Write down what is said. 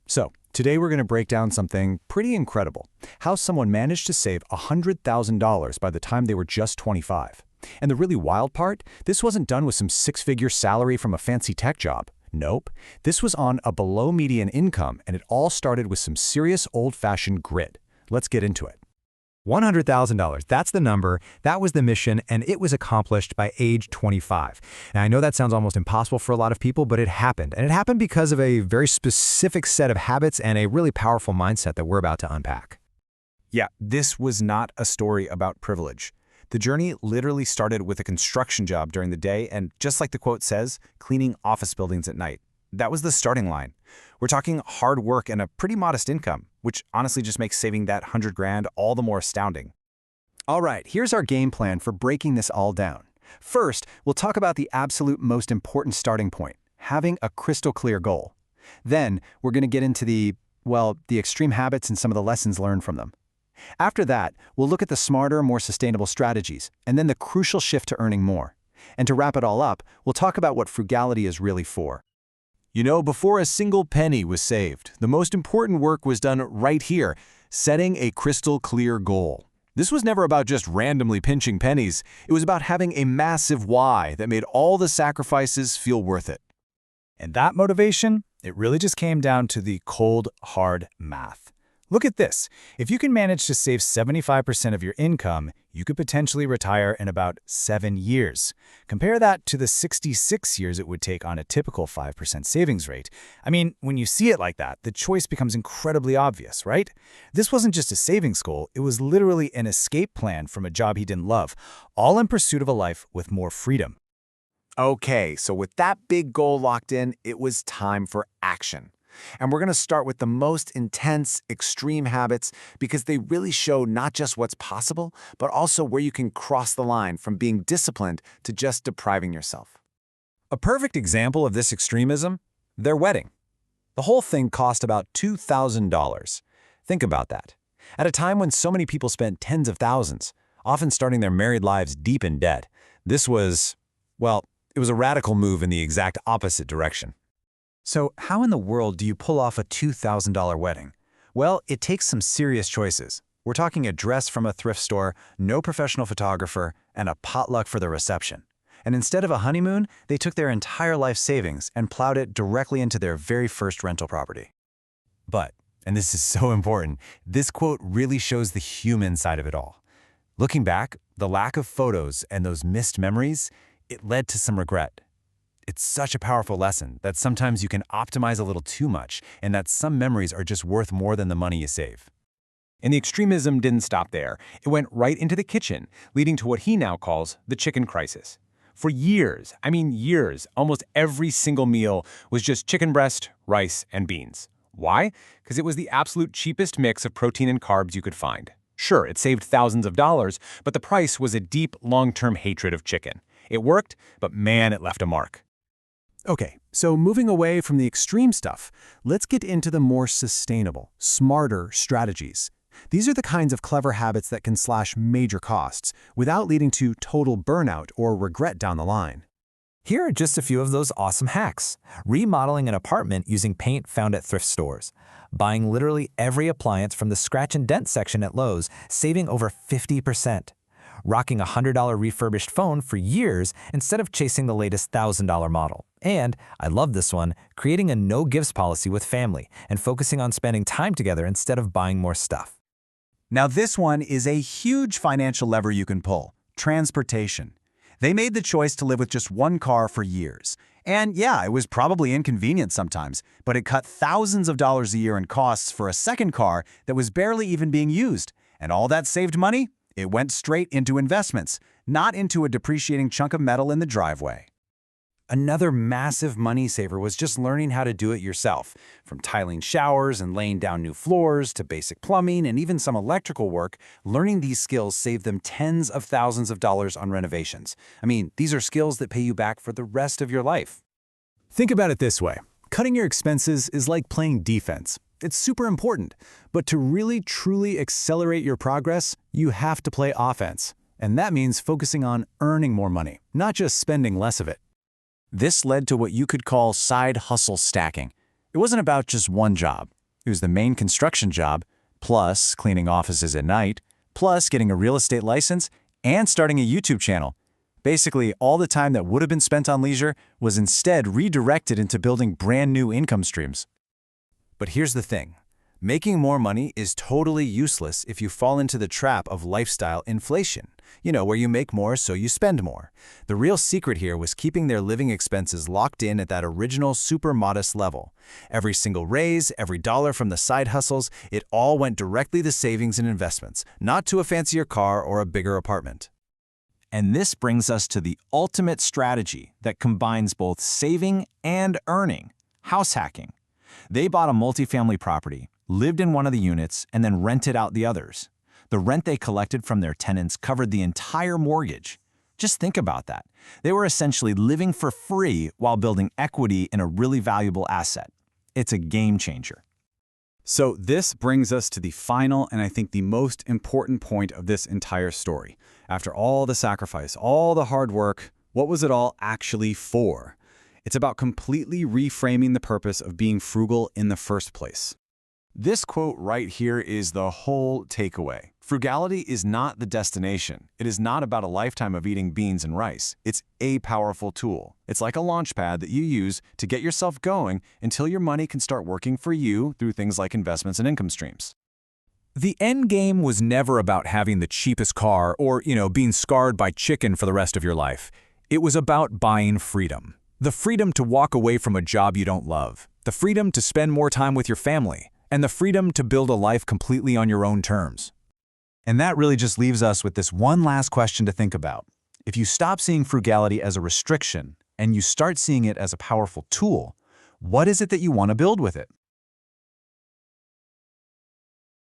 So, today we're going to break down something pretty incredible. How someone managed to save $100,000 by the time they were just 25. And the really wild part, this wasn't done with some six-figure salary from a fancy tech job. Nope. This was on a below-median income, and it all started with some serious old-fashioned grit. Let's get into it. $100,000, that's the number, that was the mission, and it was accomplished by age 25. Now, I know that sounds almost impossible for a lot of people, but it happened. And it happened because of a very specific set of habits and a really powerful mindset that we're about to unpack. Yeah, this was not a story about privilege. The journey literally started with a construction job during the day and, just like the quote says, cleaning office buildings at night. That was the starting line. We're talking hard work and a pretty modest income, which honestly just makes saving that 100 grand all the more astounding. All right, here's our game plan for breaking this all down. First, we'll talk about the absolute most important starting point, having a crystal clear goal. Then, we're going to get into the extreme habits and some of the lessons learned from them. After that, we'll look at the smarter, more sustainable strategies, and then the crucial shift to earning more. And to wrap it all up, we'll talk about what frugality is really for. You know, before a single penny was saved, the most important work was done right here, setting a crystal clear goal. This was never about just randomly pinching pennies. It was about having a massive why that made all the sacrifices feel worth it. And that motivation, it really just came down to the cold, hard math. Look at this. If you can manage to save 75% of your income, you could potentially retire in about 7 years. Compare that to the 66 years it would take on a typical 5% savings rate. I mean, when you see it like that, the choice becomes incredibly obvious, right? This wasn't just a savings goal, it was literally an escape plan from a job he didn't love, all in pursuit of a life with more freedom. Okay, so with that big goal locked in, it was time for action. And we're going to start with the most intense, extreme habits because they really show not just what's possible, but also where you can cross the line from being disciplined to just depriving yourself. A perfect example of this extremism? Their wedding. The whole thing cost about $2,000. Think about that. At a time when so many people spent tens of thousands, often starting their married lives deep in debt, this was, it was a radical move in the exact opposite direction. So how in the world do you pull off a $2,000 wedding? Well, it takes some serious choices. We're talking a dress from a thrift store, no professional photographer, and a potluck for the reception. And instead of a honeymoon, they took their entire life savings and plowed it directly into their very first rental property. But, and this is so important, this quote really shows the human side of it all. Looking back, the lack of photos and those missed memories, it led to some regret. It's such a powerful lesson that sometimes you can optimize a little too much and that some memories are just worth more than the money you save. And the extremism didn't stop there. It went right into the kitchen, leading to what he now calls the chicken crisis. For years, almost every single meal was just chicken breast, rice, and beans. Why? Because it was the absolute cheapest mix of protein and carbs you could find. Sure, it saved thousands of dollars, but the price was a deep, long-term hatred of chicken. It worked, but man, it left a mark. Okay, so moving away from the extreme stuff, let's get into the more sustainable, smarter strategies. These are the kinds of clever habits that can slash major costs without leading to total burnout or regret down the line. Here are just a few of those awesome hacks. Remodeling an apartment using paint found at thrift stores. Buying literally every appliance from the scratch and dent section at Lowe's, saving over 50%. Rocking a $100 refurbished phone for years instead of chasing the latest $1,000 model. And, I love this one, creating a no-gifts policy with family and focusing on spending time together instead of buying more stuff. Now this one is a huge financial lever you can pull, transportation. They made the choice to live with just one car for years. And yeah, it was probably inconvenient sometimes, but it cut thousands of dollars a year in costs for a second car that was barely even being used. And all that saved money? It went straight into investments, not into a depreciating chunk of metal in the driveway. Another massive money saver was just learning how to do it yourself. From tiling showers and laying down new floors to basic plumbing and even some electrical work, learning these skills saved them tens of thousands of dollars on renovations. I mean, these are skills that pay you back for the rest of your life. Think about it this way. Cutting your expenses is like playing defense. It's super important, but to really truly accelerate your progress, you have to play offense. And that means focusing on earning more money, not just spending less of it. This led to what you could call side hustle stacking. It wasn't about just one job. It was the main construction job, plus cleaning offices at night, plus getting a real estate license, and starting a YouTube channel. Basically, all the time that would have been spent on leisure was instead redirected into building brand new income streams. But here's the thing. Making more money is totally useless if you fall into the trap of lifestyle inflation. Where you make more so you spend more. The real secret here was keeping their living expenses locked in at that original super modest level. Every single raise, every dollar from the side hustles, it all went directly to savings and investments, not to a fancier car or a bigger apartment. And this brings us to the ultimate strategy that combines both saving and earning: house hacking. They bought a multifamily property, lived in one of the units, and then rented out the others. The rent they collected from their tenants covered the entire mortgage. Just think about that. They were essentially living for free while building equity in a really valuable asset. It's a game changer. So this brings us to the final and I think the most important point of this entire story. After all the sacrifice, all the hard work, what was it all actually for? It's about completely reframing the purpose of being frugal in the first place. This quote right here is the whole takeaway. Frugality is not the destination. It is not about a lifetime of eating beans and rice. It's a powerful tool. It's like a launch pad that you use to get yourself going until your money can start working for you through things like investments and income streams. The end game was never about having the cheapest car or, being scarred by chicken for the rest of your life. It was about buying freedom. The freedom to walk away from a job you don't love. The freedom to spend more time with your family. And the freedom to build a life completely on your own terms. And that really just leaves us with this one last question to think about. If you stop seeing frugality as a restriction and you start seeing it as a powerful tool, what is it that you want to build with it?